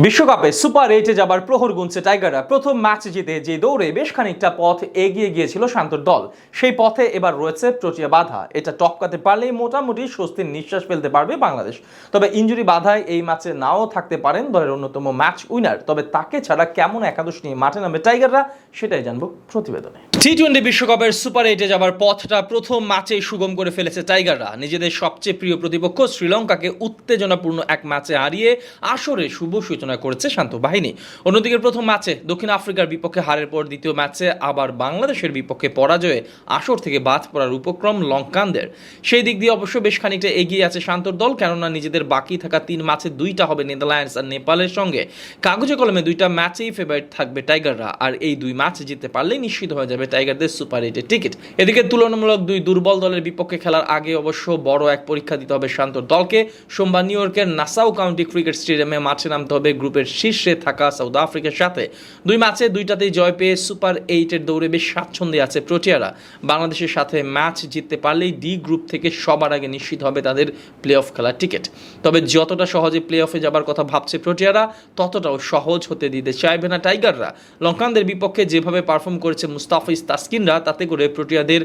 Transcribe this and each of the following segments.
বিশ্বকাপে সুপার 8-এ যাবার প্রহর গুনছে টাইগাররা। প্রথম ম্যাচ জিতে যে দৌড়ে বেশ খানিকটা পথ এগিয়ে গিয়েছিল শান্তর দল, সেই পথে এবার রয়েছে প্রোটিয়া বাধা। এটা টপকাতে পারলেই মোটামুটি স্বস্তির নিঃশ্বাস ফেলতে পারবে বাংলাদেশ। তবে ইনজুরি বাধায় এই ম্যাচে নাও থাকতে পারেন দলের অন্যতম ম্যাচ উইনার। তবে তাকে ছাড়া কেমন একাদশ নিয়ে মাঠে নামবে টাইগাররা, সেটাই জানবো প্রতিবেদনে। টি-20 বিশ্বকাপের সুপার 8-এ যাবার পথটা প্রথম ম্যাচেই সুগম করে ফেলেছে টাইগাররা। নিজেদের সবচেয়ে প্রিয় প্রতিপক্ষ শ্রীলঙ্কাকে উত্তেজনাপূর্ণ এক ম্যাচে হারিয়ে আসরে শুভ সূচনা করেছে শান্ত বাহিনী। অন্যদিকে প্রথম ম্যাচে দক্ষিণ আফ্রিকার বিপক্ষে হারের পর দ্বিতীয় ম্যাচে আবার বাংলাদেশের বিপক্ষে পরাজয়ে আসর থেকে বাদ পড়ার উপক্রম লঙ্কানদের। সেই দিক দিয়ে অবশ্য বেশ খানিকটা এগিয়ে আছে শান্তর দল, কেননা নিজেদের বাকি থাকা 3 ম্যাচে 2টা হবে নেদারল্যান্ডস আর নেপালের সঙ্গে। কাগজে কলমে 2টা ম্যাচেই ফেভারিট থাকবে টাইগাররা, আর এই 2 ম্যাচ জিততে পারলেই নিশ্চিত হয়ে যাবে টাইগারদের সুপার 8-এর টিকিট। এদিকে তুলনামূলক 2 দুর্বল দলের বিপক্ষে খেলার আগে অবশ্য বড় এক পরীক্ষা দিতে হবে শান্তর দলকে। সোমবার নিউ ইয়র্কের নাসাউ কাউন্টি ক্রিকেট স্টেডিয়ামে মাঠে নামতে হবে গ্রুপের শীর্ষে থাকা সাউথ আফ্রিকার সাথে। 2 ম্যাচে 2টাতেই জয় পেয়ে সুপার 8-এর দৌড়ে বেশ স্বাচ্ছন্দ্যে আছে প্রোটিয়ারা। বাংলাদেশের সাথে ম্যাচ জিততে পারলেই ডি গ্রুপ থেকে সবার আগে নিশ্চিত হবে তাদের প্লে অফ খেলার টিকিট। তবে যতটা সহজে প্লে অফে যাবার কথা ভাবছে প্রোটিয়ারা, ততটাও সহজ হতে দিতে চাইবে না টাইগাররা। লঙ্কানদের বিপক্ষে যেভাবে পারফর্ম করেছে মুস্তাফিজ তাসকিনরা, তাতে করে প্রোটিয়াদের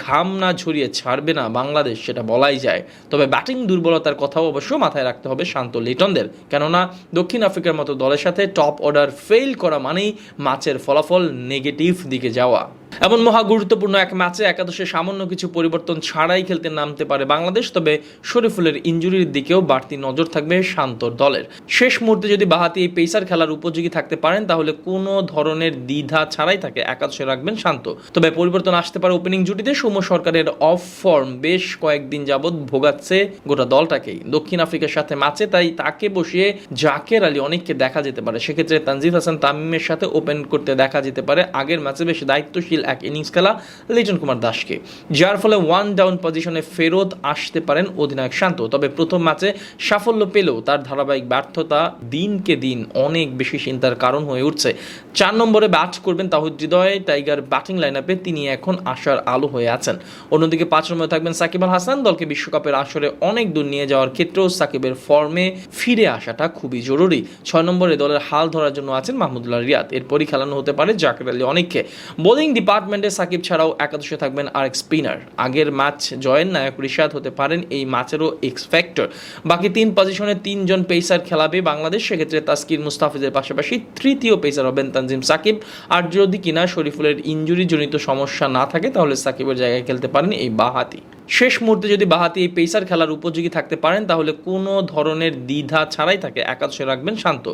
ঘাম না ঝরিয়ে ছাড়বে না বাংলাদেশ, সেটা বলাই যায়। তবে ব্যাটিং দুর্বলতার কথাও অবশ্য মাথায় রাখতে হবে শান্ত লিটনদের, কেননা দক্ষিণ আফ্রিকার মতো দলের সাথে টপ অর্ডার ফেল করা মানেই ম্যাচের ফলাফল নেগেটিভ দিকে যাওয়া। এমন মহা গুরুত্বপূর্ণ এক ম্যাচে একাদশে সামান্য কিছু পরিবর্তন ছাড়াই খেলতে নামতে পারে বাংলাদেশ। তবে শরীফুলের ইনজুরির দিকেও বাড়তি নজর থাকবে শান্তর দলের। শেষ মুহূর্তে যদি বাহাতি এই পেসার খেলার উপযোগী থাকতে পারেন, তাহলে কোনো ধরনের দ্বিধা ছাড়াই তাকে একাদশে রাখবেন শান্ত। তবে পরিবর্তন আসতে পারে ওপেনিং জুটিতে। সৌম্য সরকারের অফ ফর্ম বেশ কয়েকদিন যাবৎ ভোগাচ্ছে গোটা দলটাকেই দক্ষিণ আফ্রিকার সাথে ম্যাচে, তাই তাকে বসিয়ে জাকের আলী অনেককে দেখা যেতে পারে। সেক্ষেত্রে তানজিদ হাসান তামিমের সাথে ওপেন করতে দেখা যেতে পারে আগের ম্যাচে বেশ দায়িত্বশীল এক ইনিংস খেলা লিটন কুমার দাসকে, যার ফলে 1 ডাউন পজিশনে ফেরত আসতে পারেন অধিনায়ক শান্ত। তবে প্রথম ম্যাচে সাফল্য পেলেও তার ধারাবাহিক ব্যর্থতা দিনকে দিন অনেক বেশি চিন্তার কারণ হয়ে উঠছে। 4 নম্বরে ব্যাট করবেন তাহিদ হৃদয়। টাইগার ব্যাটিং লাইন আপে তিনি এখন আশার আলো হয়ে আছেন। অন্যদিকে 5 নম্বরে থাকবেন সাকিব আল হাসান। দলকে বিশ্বকাপের আসরে অনেক দূর নিয়ে যাওয়ার ক্ষেত্রেও সাকিবের ফর্মে ফিরে আসাটা খুবই জরুরি। 6 নম্বরে দলের হাল ধরার জন্য আছেন মাহমুদুল্লাহ রিয়াদ। এরপরই খেলানো হতে পারে জাকের আলী অনেককে। বোলিং ডিপার্টমেন্টে সাকিব ছাড়াও একাদশে থাকবেন আরেক স্পিনার। আগের ম্যাচ জয়ের নায়ক রিশাদ হতে পারেন এই ম্যাচেরও এক্স ফ্যাক্টর। বাকি 3 পজিশনে 3 জন পেসার খেলাবে বাংলাদেশ। সেক্ষেত্রে তাসকিন মুস্তাফিজের পাশাপাশি তৃতীয় পেসার হবেন তানজিম সাকিব। আর যদি কিনা শরীফুলের ইনজুরি জনিত সমস্যা না থাকে, তাহলে সাকিবের জায়গায় খেলতে পারেন এই বাহাতি। শেষ মুহূর্তে যদি বাহাতি এই পেসার খেলার উপযোগী থাকতে পারেন, তাহলে কোনো ধরনের দ্বিধা ছাড়াই তাকে একাদশে রাখবেন শান্ত।